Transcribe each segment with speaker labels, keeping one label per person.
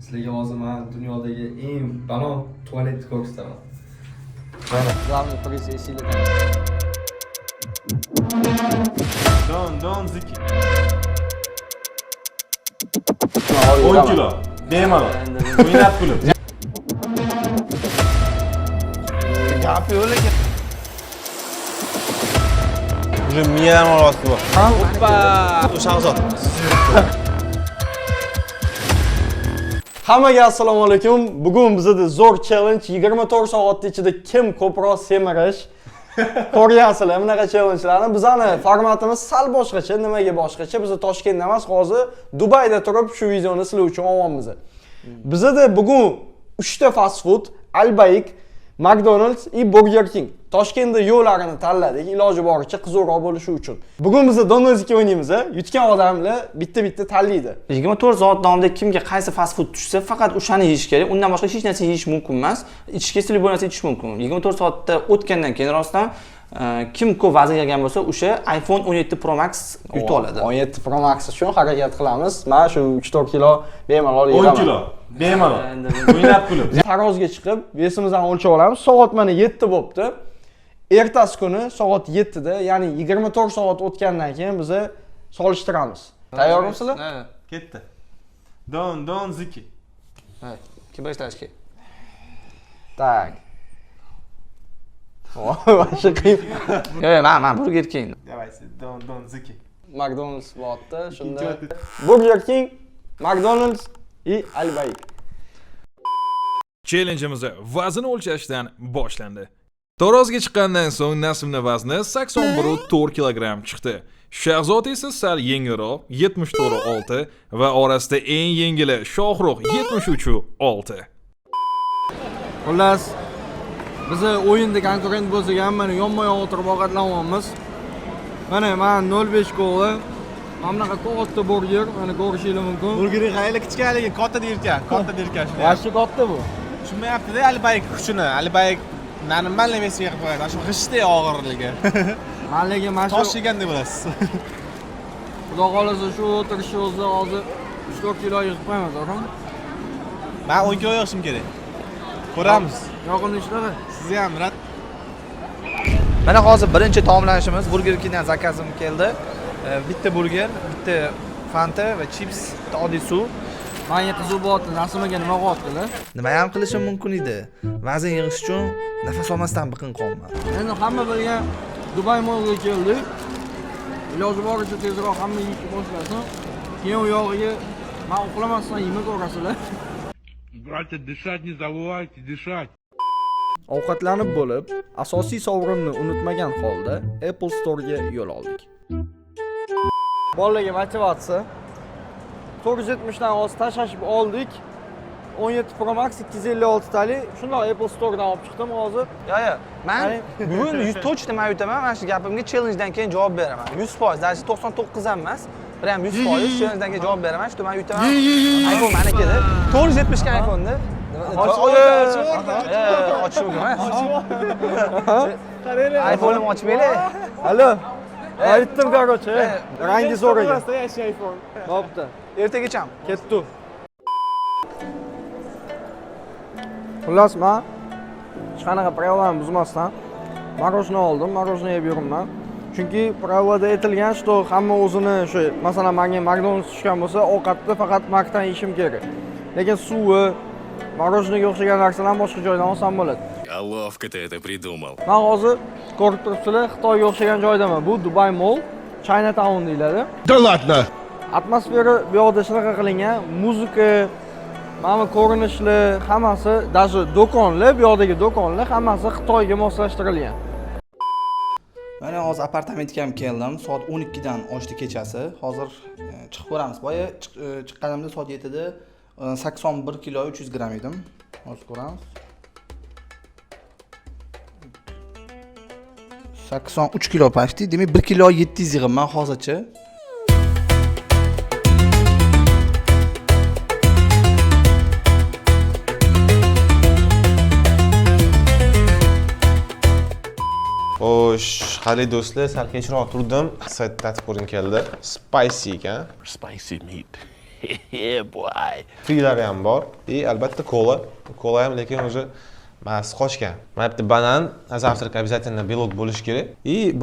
Speaker 1: Sizlarga hozir men dunyodagi eng baland tualetni ko'rsataman.
Speaker 2: Главный приз esingda.
Speaker 3: Don Ziki. 10 kilo. Bemalol. O'ynab kulib.
Speaker 2: Gap yo'q lekin.
Speaker 3: Уже miyam ovozi bor.
Speaker 2: Hoppa!
Speaker 3: Shahzod.
Speaker 2: Hammaga assalomu alaykum. Bugun bizda zo'r challenge 24 soat ichida kim ko'proq semirish. Ko'ryapsizlar bunaqa challengelarni. Bizning formatimiz sal boshqacha. Nimaga boshqacha? Biz Toshkentda emas, hozir Dubayda turib shu videoni sizlar uchun olyapmiz. Bizda bugun 3 ta fast food, Albaik, McDonald's va Burger King Toshkentda yo'llarini tanladik, iloji boricha qiziqroq bo'lishi uchun. Bugun biz Donoziki o'ynaymiz. Yutgan odamlar bitta tanlaydi.
Speaker 4: 24 soat davomida kimga qaysi fast food tushsa, faqat o'shani yeyish kerak. Undan boshqa hech narsa yeyish mumkin emas. Ichishga kerak bo'lmasa ichish mumkin. 24 soatda o'tgandan keyin rostdan kim ko'p vazn yig'gan bo'lsa, o'sha iPhone 17 Pro Max yutib oladi.
Speaker 2: 17 Pro Max uchun harakat qilamiz. Men shu 3-4 kilo bemalol yeyman.
Speaker 3: 10 kilo. Bemalol. O'ynab kulib.
Speaker 2: Tarozga chiqib, besimizni o'lchab olamiz. Soat mana 7 bo'libdi. Ertasi kuni soat 7 da, ya'ni 24 soat o'tgandan keyin biz solishtiramiz. Tayyormisizlar?
Speaker 4: Ha,
Speaker 3: Ketdi. Don Ziki.
Speaker 4: ha. Kim boshlash kerak?
Speaker 2: Tak. Vashi qiyin.
Speaker 4: Yo'q, men Burger King.
Speaker 3: Давай, Don Ziki.
Speaker 2: McDonald's bo'tdi. Shunda Burger King, McDonald's va Albaik.
Speaker 5: Challenge'imiz vazn o'lchashdan boshlandi. Tarozga chiqqandan so'ng Nasimning vazni 81.4 kilogramm chiqdi. Shahzod esa sal yengilroq 74.6 va orasida eng yengili Shohruh 73.6.
Speaker 2: Xullas, biz o'yinda konkurent bo'lsak ham mana yonma-yon o'tirib ovqatlanyapmiz. Mana men 05 ko'g'li, mana bunaqa katta burger, mana ko'rishingiz mumkin.
Speaker 3: Burgeri qayli kichkinaligi katta derkan, shuni.
Speaker 2: Vashi katta bu.
Speaker 3: Tushunmayapti-da Albayk kuchini. Albayk nanimali versiya qilib qo'yadi. Shu g'ishti og'irligi.
Speaker 2: Manligi mana
Speaker 3: Tosh
Speaker 2: shu.
Speaker 3: yegan deb bilasiz.
Speaker 2: Xudo xolasa shu o'tirishni o'zida hozir 3-4 kilo yig'ib qo'yamiz, to'g'rimi?
Speaker 3: Men 10 kilo yig'ishim kerak. Ko'ramiz.
Speaker 2: Yoqimli ishlaring.
Speaker 3: Sizga ham rat.
Speaker 4: Mana hozir birinchi taomlanishimiz Burger Kingdan zakazim keldi. Bitta burger, bitta Fanta va chips, bitta oddiy suv.
Speaker 2: Menga qiziq bo'lyapti, Nasimaga nima qilyaptilar?
Speaker 4: Nima ham qilishim mumkin edi? Vazn yig'ish uchun nafas olmasdan biqin qolman.
Speaker 2: Endi hamma bilgan Dubai Mallga keldik. Iloji boricha tezroq hamma yeyishni boshlasin. Keyin u yog'iga men uxlamasdan yema ko'rasizlar.
Speaker 6: Братья, дышать не забывайте, дышать.
Speaker 2: Ovqatlanib bo'lib, asosiy sovrinni unutmagan holda Apple Store'ga yo'l oldik. Bolalarga motivatsiya 470 dan hozir tashlashib oldik. 17 Pro Max 256 talik. Shundoq Apple Store'dan olib chiqdim hozir.
Speaker 4: Yo'q. Men bugun 100 точно men aytaman, mana shu gapimga challengedan keyin javob beraman. 100%, даже 99 ham emas. Prям 100% challengedan keyin javob beraman. Shu men aytaman. iPhone meniki-da. 470 ga iPhone-da. Ochib iPhone'im ochmayli.
Speaker 2: Alo. Aytdim короче. Rangi so'ragan. Bo'pti.
Speaker 4: Ertagacham.
Speaker 2: Ketdi. Xullas men hech qanaqa pravillarni buzmasdan marojna oldim, marojna yeb yuribman. Chunki pravillarda aytilgan, что hamma o'zini shu, masalan, menga McDonald's tushgan bo'lsa, ovqatni faqat Mac'dan yeyishim kerak. Lekin suvi, marojnaga o'xshagan narsalarni boshqa joydan olsam bo'ladi.
Speaker 7: А ловко ты это придумал.
Speaker 2: Men hozir ko'rib turibsizlar, Xitoyga o'xshagan joydaman. Bu Dubai Mall, Chinatown deyiladi.
Speaker 6: Да ладно!
Speaker 2: Atmosfera bu yoqda shunaqa qilingan, muzika, mana ko'rinishlar, hammasi, даже do'konlar, bu yoqdagi do'konlar hammasi Xitoyga moslashtirilgan.
Speaker 4: Mana hozir apartamentga ham keldim. Soat 12 dan ochdi kechasi. Hozir chiqib ko'ramiz. Boya chiqqanimda soat 7 da 81 kilo 300 gram edim. Hozir ko'ramiz. 83 kilo pashti. Demak 1 kilo 700 yig'imman hozircha.
Speaker 3: Xo'sh, hali do'stlar, sal kechroq turdim. Saytda tatib ko'ring keldi. Spicy ekan.
Speaker 6: Spicy meat.
Speaker 3: Suylari ham bor. Albatta kola. Kola ham lekin o'zi ma'si qochgan. Mana bitta banan, завтрак обязательно belok bo'lishi kerak.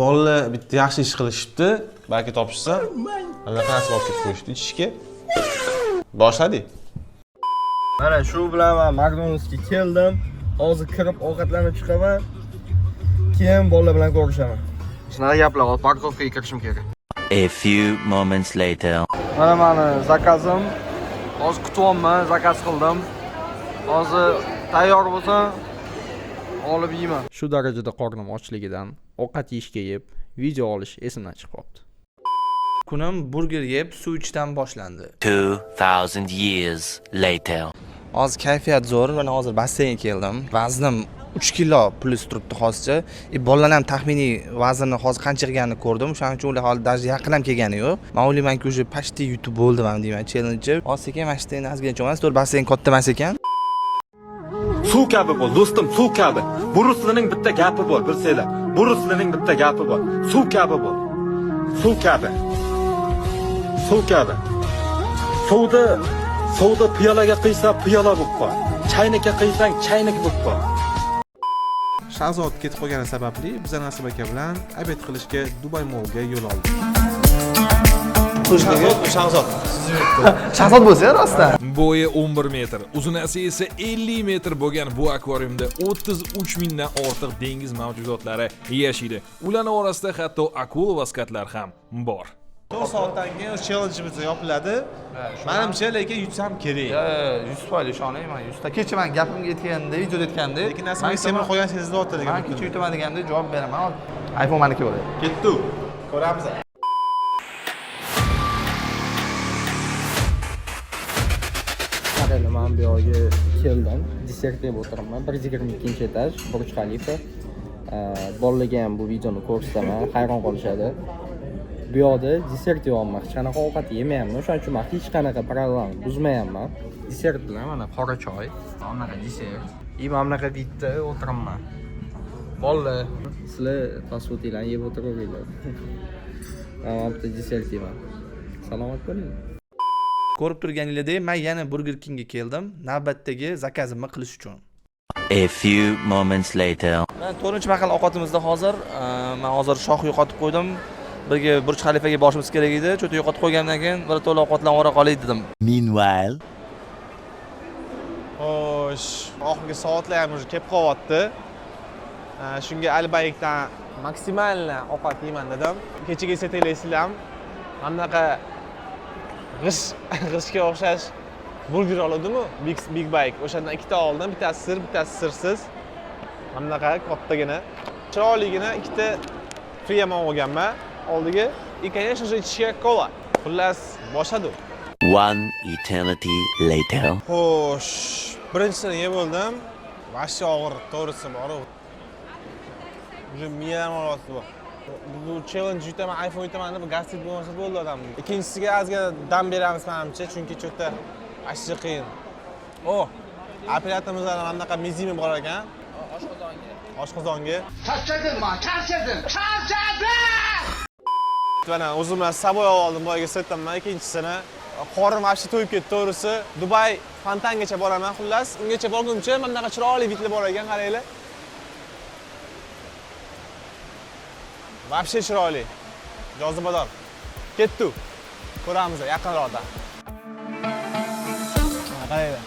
Speaker 3: Bolalar bitta yaxshi ish qilishibdi. Balki topishsam, mana narsa olib ketib qo'yishdi ichishga. Boshladik.
Speaker 2: Mana shu bilan men McDonald'sga keldim. Hozir kirib ovqatlanib chiqaman. Keyin bolalar bilan ko'rishaman. Shunaqa gaplar, hozir parkovkaga kirishim kerak.
Speaker 8: A few moments later.
Speaker 2: Mana meni zakazim. Hozir kutyapman, zakaz qildim. Hozir tayyor bo'lsa olib yeyman. Shu darajada qornim ochligidan ovqat yeyishga yeb, video olish esimdan chiqib qoldi.
Speaker 4: Kunim burger yeb, suv ichishdan boshlandi.
Speaker 8: 2000 years later.
Speaker 4: Hozir kayfiyat zo'r, mana hozir basseynga keldim. Vaznim 3 kilo plus turibdi hozircha. Bolalar ham taxminiy vaznni hozir qancha qilganini ko'rdim. Shuning uchun ular hali даже yaqin ham kelgani yo'q. Men o'ylaymanki, o'sha почти yutib bo'ldim ham deyman, challenge. Hozir sekin mana shu yerdan ozgina cho'maman, to'g'ri basseyn katta emas ekan.
Speaker 9: Suv kabi bo'l, do'stim, suv kabi. Bu ruslining bitta gapi bor, bilsanglar. Bu ruslining bitta gapi bor. Suv kabi bo'l. Suv kabi. Suv kabi. Suvda piyolaga qiysa piyola bo'lib qol. Chaynakka qiysang chaynak bo'lib qol.
Speaker 3: Shahzod ketib qolgani sababli biz Nasib aka bilan obed qilishga Dubai Mallga yo'l oldik.
Speaker 2: Shahzod bo'lsa rostdan.
Speaker 5: Bo'yi 11 metr, uzunasi esa 50 metr bo'lgan bu akvariumda 33 mingdan ortiq dengiz mavjudotlari yashaydi. Ularning orasida hatto akula va skatlar ham bor.
Speaker 3: 4 soatdan keyin challenge'imiz yopiladi. Menimcha lekin yutsam kerak.
Speaker 4: 100% ishoning, men 100 ta. Kecha men gapimga yetganda, videoda aytganda,
Speaker 3: Lekin Nasib semir qo'ygan sezilyapti degan.
Speaker 4: men kecha yutaman deganda javob beraman. iPhone meniki bo'ladi.
Speaker 3: Ketdik. Ko'ramiz.
Speaker 2: Qaranglar, men bu yerga keldim. Desert deb o'tiraman. 122-etaj, Burj Khalifa. Bolalarga ham bu videoni ko'rsataman, hayron qolishadi. Bu yoqda desert yeyapman. Hech qanaqa ovqat yemayapman. O'shaning uchun men hech qanaqa parallelni buzmayapman. Desert bilan mana qora choy, mana bunaqa desert. Mana bunaqa vidda o'tiraman. Bolalar, sizlar fast foodlarni yeb o'tiraveringlar. Men bitta desert yeyman. Salomat bo'ling.
Speaker 4: Ko'rib turganingizdek, men yana Burger Kingga keldim, navbatdagi zakazimni qilish uchun.
Speaker 8: A few moments later.
Speaker 4: Men 4-mahal ovqatimizda hozir, men hozir shoh yo'qotib qo'ydim. Birga Burj Khalifaga borishimiz kerak edi. Cho'ta yo'qotib qo'ygandan keyin bir to'la ovqatlanib ora qolay dedim.
Speaker 8: Meanwhile.
Speaker 3: Xo'sh, oxirgi soatlar ham уже kelib qolyapti. Shunga Albayekdan maksimalni ovqat yeyman dedim. Kechaga eslataylaysizlar ham. Mana bunaqa g'ishga o'xshash burger oldim-ku, Big Bike. O'shandan ikkita oldim, bittasi sir, bittasi sirsiz. Mana bunaqa kattagina, chiroyligina ikkita friyam olganman. Oldiga, и конечно же ichishga kola. Xullas, boshladi.
Speaker 8: One eternity later.
Speaker 3: Xo'sh, birinchisini yeb oldim. Vashcha og'ir, to'g'risi bor. Уже miyam og'riyapti bu. Bu challenge yutaman, iPhone yutaman deb gastrit bo'lmasa bo'ldi odamning. Ikkinchisiga ozgina dam beramiz menimcha, chunki cho'ta ashcha qiyin. Operatorimiz mana bunaqa mezimi bor ekan. Oshqozonga. Charchadim! Mana o'zim bilan saboy oldim, boyga sotdim-man. Ikkinchisini qorim vashcha to'yib ketdi, to'g'risi. Dubai Fontangacha boraman, xullas. Ungacha borguncha mana bunaqa chiroyli vidlar bor ekan, qaranglar. Vashcha chiroyli. Jozibador. Ketdik. Ko'ramiz yaqinroqda. Qaranglar.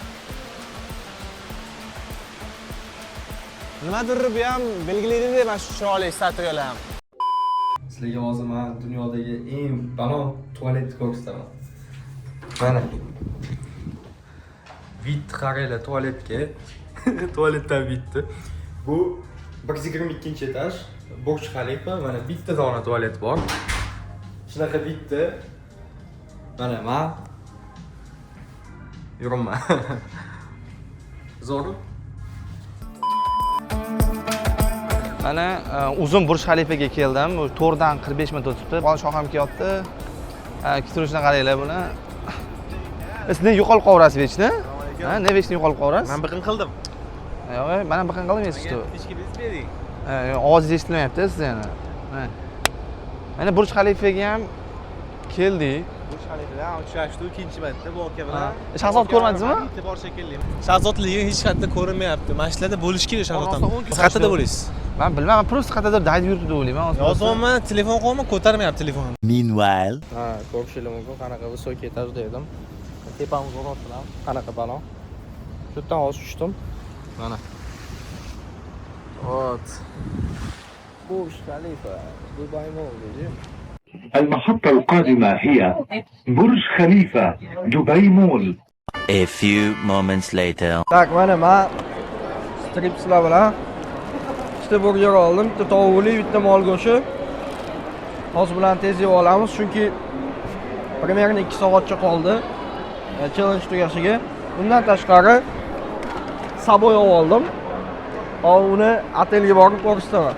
Speaker 3: Nimadir bu ham belgilaydi-da, mana shu chiroyli statuyalar ham.
Speaker 1: Sizlarga hozir men dunyodagi eng baland tualetni ko'rsataman. Mana. Vid qaranglar tualetga. Tualetdan vidni. Bu 122-etaj, Burj Khalifa, mana bitta dona tualet bor. Shunaqa vidda. Mana men yuraman. Zo'r.
Speaker 4: Mana uzun Burj Khalifaga keldim. To'rdan 45 minut o'tibdi. Bola shoh ham kelyapti. Kiturishni qaranglar buni. Sizlar yo'qolib qo'yasiz vechni? Ha, ne vechni yo'qolib qo'yasiz?
Speaker 3: Men biqin qildim.
Speaker 4: Yo'q, men ham biqin qilmaysiz ku.
Speaker 3: Ichki biz bering.
Speaker 4: Ovozingiz eshitilmayapti siz yana. Mana Burj Khalifaga ham keldik.
Speaker 3: uchrashdi ikkinchi marta bu aka bilan.
Speaker 2: Shahzod ko'rmadingizmi?
Speaker 3: Bor shekilli. Shahzodligi hech qayerda ko'rinmayapti. Mana shularda bo'lish kerak Shahzod ham. Qayerda bo'laysiz?
Speaker 2: Men bilmayman, просто qayerdadir daydib yuribdi deb o'ylayman.
Speaker 3: Yozyapman, telefon qo'yman, ko'tarmayapti telefonni.
Speaker 8: Meanwhile,
Speaker 2: Ha, ko'pchilik mumkin qanaqa высокий etajda edim. Tepamga o'rnatdilar. Qanaqa balon. Shu yerdan hozir tushdim. Mana. Вот. Burj Khalifa, Dubai Mall dedi.
Speaker 6: المحطة القادمة هي برج خليفة دبي مول.
Speaker 8: a few moments later.
Speaker 2: Tak, mana men stripslar bilan ikkita burger oldim, bitta tovuqli, bitta mol go'shti. Hozir bilan tez yeb olamiz, chunki примерно 2 soatcha qoldi challenge tugashiga. Undan tashqari saboy oldim. Hozir uni otelga borib ko'rsataman.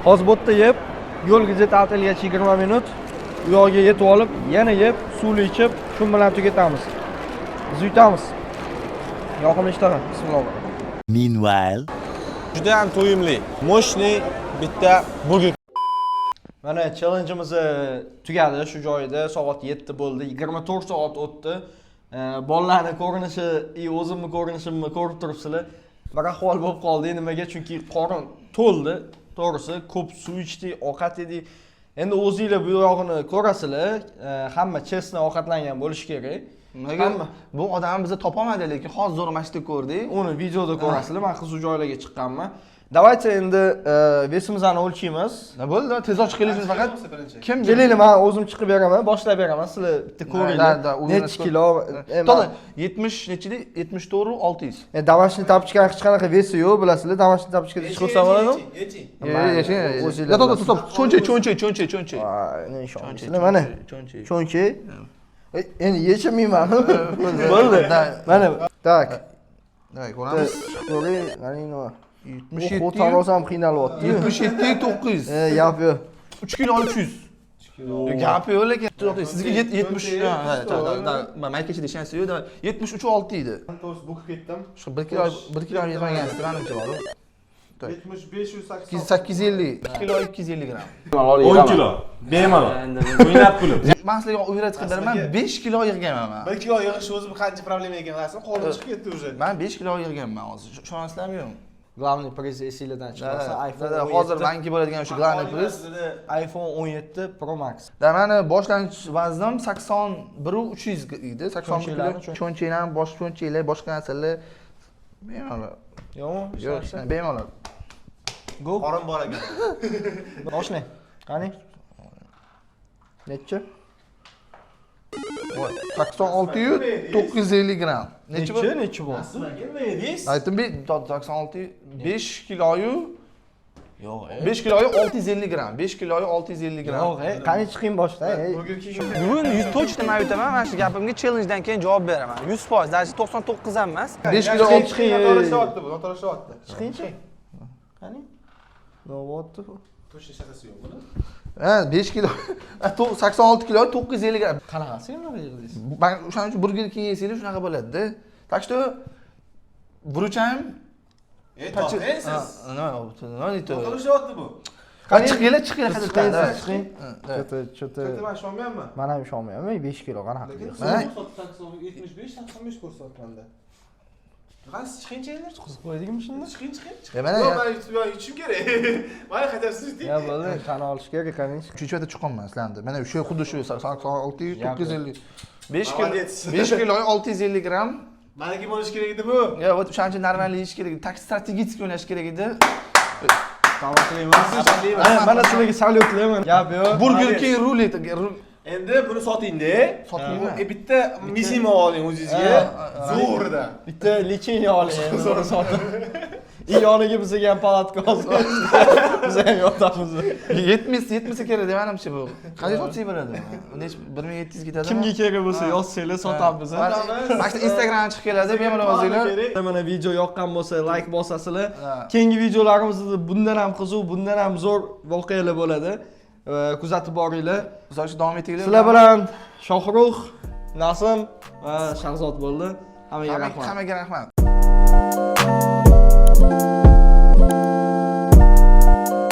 Speaker 2: Hozir bu yerda yeb, yo'lga jet otelgacha 20 minut, u yoqqa yetib olib, yana yeb, suv ichib, shu bilan tugatamiz. Biz yutamiz. Yoqimli ishtaha. Bismillah.
Speaker 8: Meanwhile,
Speaker 3: Juda ham to'yimli. Moshniy bitta burger.
Speaker 2: Mana challenge'imiz tugadi shu joyda. Soat 7 bo'ldi. 24 soat o'tdi. Bolalarning ko'rinishi, o'zimni ko'rinishimni ko'rib turibsizlar. Bir ahvol bo'lib qoldi. Nimaga? Chunki qorin to'ldi. To'g'risi, ko'p suv ichdik, ovqat yedik. Endi o'zingizlar bu yog'ini ko'rasizlar. Hamma chestni ovqatlangan bo'lish kerak.
Speaker 4: Hamma bu odamni biz topolmadik, lekin hozir zo'r mashta ko'rdik.
Speaker 2: Uni videoda ko'rasizlar. Men qiziq joylarga chiqqanman. Давайте endi vesimizni o'lchaymiz.
Speaker 4: Bo'ldi, tezroq chiqinglar faqat. Kim
Speaker 2: Kelinglar, men o'zim chiqib beraman, boshlab beraman. Sizlar bitta ko'ringlar. Necha kilo?
Speaker 4: To'g'ri, 70 nechili? 74 600.
Speaker 2: Damashni tapchgan hech qanaqa vesi yo'q, bilasizlar. Damashni tapchgan ish qilsa bo'ladimi?
Speaker 4: To'xta, cho'nchi.
Speaker 2: Ne ishonchinglar mana. Cho'nchi. Endi yechmayman. Bo'ldi. Mana. Tak.
Speaker 4: Davay, ko'ramiz.
Speaker 2: Ko'ring, mana nima.
Speaker 4: 77
Speaker 2: Tarozam qiynalyapti.
Speaker 4: 77 900.
Speaker 2: Yap yo'q.
Speaker 4: 3 kilo 300. Gapi yo'q lekin. Sizga 70. Men maykachi deshansiz yo'q, 73 6 edi.
Speaker 3: To'g'risi bo'kib ketdim.
Speaker 4: Shu 1 kilo yetmagansiz, menimcha bor.
Speaker 3: 75 180.
Speaker 4: 850, 2 kilo 250 gram.
Speaker 3: 10 kilo. Bemalol. O'ynab kulib.
Speaker 4: Men sizlarga o'yrat qilib beraman, 5 kilo yig'ganman men.
Speaker 3: 1 kilo yig'ish o'zi qancha problema ekan bilasizmi? Qo'lim chiqib ketdi уже.
Speaker 4: Men 5 kilo yig'ganman hozir. Ishonasizlarmi yo'qmi?
Speaker 2: Glавный priz esingizdan chiqmasa, iPhone
Speaker 4: hozir menga bo'ladigan shu glавный priz
Speaker 2: iPhone 17 Pro Max.
Speaker 4: Mani boshlang'ich vaznim 81 300 edi. 80 kilo. Cho'nchaklar, bosh cho'nchaklar, boshqa narsalar bemalol. Yo'q, bemalol.
Speaker 2: Go.
Speaker 3: Qorin bor ekan.
Speaker 2: Boshla. Qani? Necha?
Speaker 4: 86 950 gram.
Speaker 2: Necha bor?
Speaker 4: Aytdim, 96 5 kiloyu yo'q, 5 kiloyu 650 gram. 5 kiloyu 650 gram.
Speaker 2: Yo'q, qani chiqing boshdan.
Speaker 4: Bugun 100 точно men aytaman, mana shu gapimga challengedan keyin javob beraman. 100%, даже 99 ham emas. 5 kilo
Speaker 2: chiqing.
Speaker 3: Noto'g'rishyapti bu, noto'g'rishyapti.
Speaker 2: Chiqingchi. Qani? No'g'otdi.
Speaker 3: To'shi shaqasi yo'q buni.
Speaker 4: Ha, 5 kilo. 86 kilo 950 gram.
Speaker 2: Qanaqasi nima yig'dingiz?
Speaker 4: Ben o'shaning uchun burger King yesanglar shunaqa bo'ladi-da. Так что вручаем.
Speaker 3: Siz.
Speaker 4: Nima это?
Speaker 3: Noto'g'rishyapti bu.
Speaker 4: Qani chiqinglar hadadan.
Speaker 2: Chiqing. Chota.
Speaker 3: Men ishonmayapman.
Speaker 2: Men ham ishonmayman. 5 kilo qanaqa?
Speaker 3: 75 85 ko'rsatyapmanda. Qani chiqinchi endi?
Speaker 2: Qiziq qo'ydingmi shunda?
Speaker 3: Chiqing.
Speaker 4: Mana
Speaker 3: Yo'q, men yutishim kerak. Mana qaytasiz deb.
Speaker 2: Ya bo'ldi, qani olish kerak, qani.
Speaker 4: Uchinchi chiqqanman sizlarda. Mana shu xuddi shu 86 950. 5 kilo 5 kilo 650 gram.
Speaker 3: Maniki bo'lish kerak edi bu.
Speaker 4: Ya, вот o'shancha normal yeyish kerak edi. Tak strategik o'ynash kerak edi.
Speaker 2: Tamom qilayman. Mana sizlarga salyutlayman. Gap yo'q.
Speaker 4: Burger King rulet.
Speaker 3: Endi buni soting-da.
Speaker 4: Sotingmi?
Speaker 3: Bitta mizima oling o'zingizga. Zo'rida.
Speaker 2: Bitta lecheniya oling endi sotib. Yoniga bizga ham palatka hozir. Biz ham yotamiz.
Speaker 4: 70 kerak deb menimcha bu. Qancha sotsak bo'ladi? Nech 1700 ketadi.
Speaker 2: Kimga kerak bo'lsa yozsanglar sotamiz.
Speaker 4: Mana Instagramga chiqib keladi, bemalol o'zinglar.
Speaker 2: Mana video yoqqan bo'lsa like bosasizlar. Keyingi videolarimizda bundan ham qiziq, bundan ham zo'r voqealar bo'ladi. Kuzatib boringlar.
Speaker 4: Uzoqcha davom etinglar.
Speaker 2: Sizlar bilan Shohrux, Nasim va Shahzod bo'ldi. Hammaga rahmat.
Speaker 4: Hammaga rahmat.